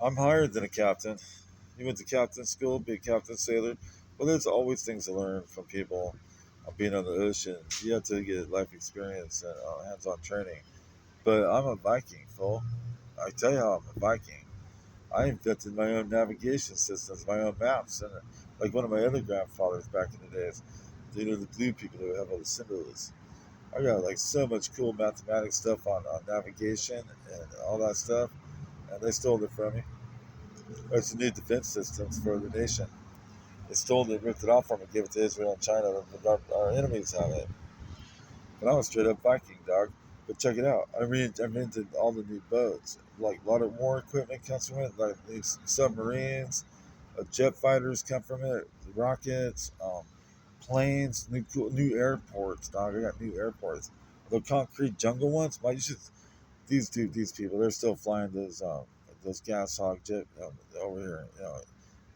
I'm higher than a captain. You went to captain school, be a captain sailor. Well, there's always things to learn from people being on the ocean. You have to get life experience and hands-on training. But I'm a Viking, fool. I tell you how I'm a Viking. I invented my own navigation systems, my own maps, and like one of my other grandfathers back in the days, the blue people who have all the symbols. I got like so much cool mathematics stuff on navigation and all that stuff, and they stole it from me. It's a new defense systems for the nation. They stole it, ripped it off from me, gave it to Israel and China. Our enemies have it. But I'm a straight up Viking, dog. But check it out. I rented all the new boats. Like a lot of war equipment comes from it. Like these submarines, jet fighters come from it. Rockets, planes, new airports, dog. I got new airports. The concrete jungle ones. But you should these people. They're still flying those gas hog jet over here.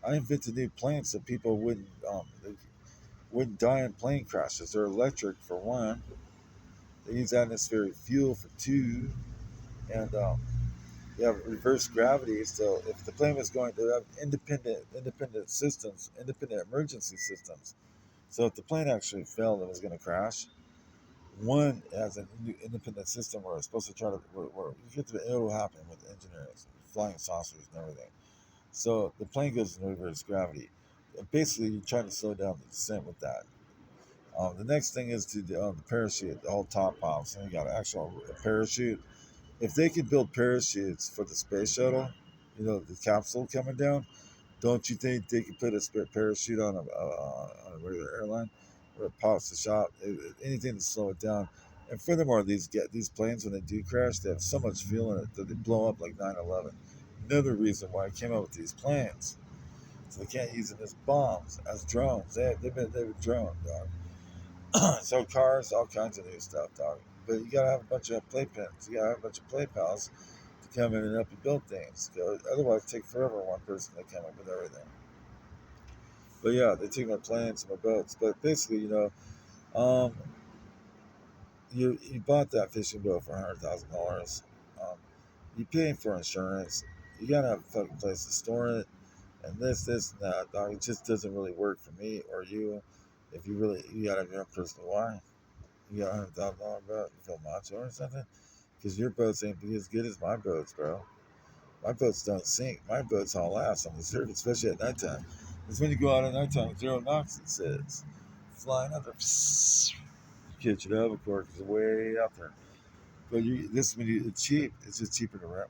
I invented new planes so people they wouldn't die in plane crashes. They're electric for one. They use atmospheric fuel for two, and you have reverse gravity. So if the plane was going to have independent systems, independent emergency systems. So if the plane actually fell and was going to crash, one has an independent system where it's supposed to try to where you get to it will happen with engineers, flying saucers, and everything. So the plane goes in reverse gravity. And basically, you're trying to slow down the descent with that. The next thing is the parachute, the whole top pops, and you got an actual parachute. If they could build parachutes for the space shuttle, the capsule coming down, don't you think they could put a spare parachute on a regular airline where it pops the shot, anything to slow it down? And furthermore, these planes when they do crash, they have so much fuel in it that they blow up like 9/11. Another reason why I came up with these planes, so they can't use them as bombs, as drones. They've been drone, dog. So cars, all kinds of new stuff, dog. But you gotta have a bunch of playpens. You gotta have a bunch of play pals to come in and help you build things. 'Cause otherwise, it take forever one person to come up with everything. But yeah, they took my planes and my boats. But basically, um, you bought that fishing boat for $100,000. Um, you paying for insurance. You gotta have a fucking place to store it, and this, and that. Dog, it just doesn't really work for me or you. If you gotta have your own personal wine. You got $100,000 boat. You feel macho or something? Because your boats ain't be as good as my boats, bro. My boats don't sink. My boats haul ass on the surface, especially at nighttime. Because when you go out at nighttime, 0 knots, it says. Flying out there. Catch it albacore because it's way out there. But this when it's cheap. It's just cheaper to rent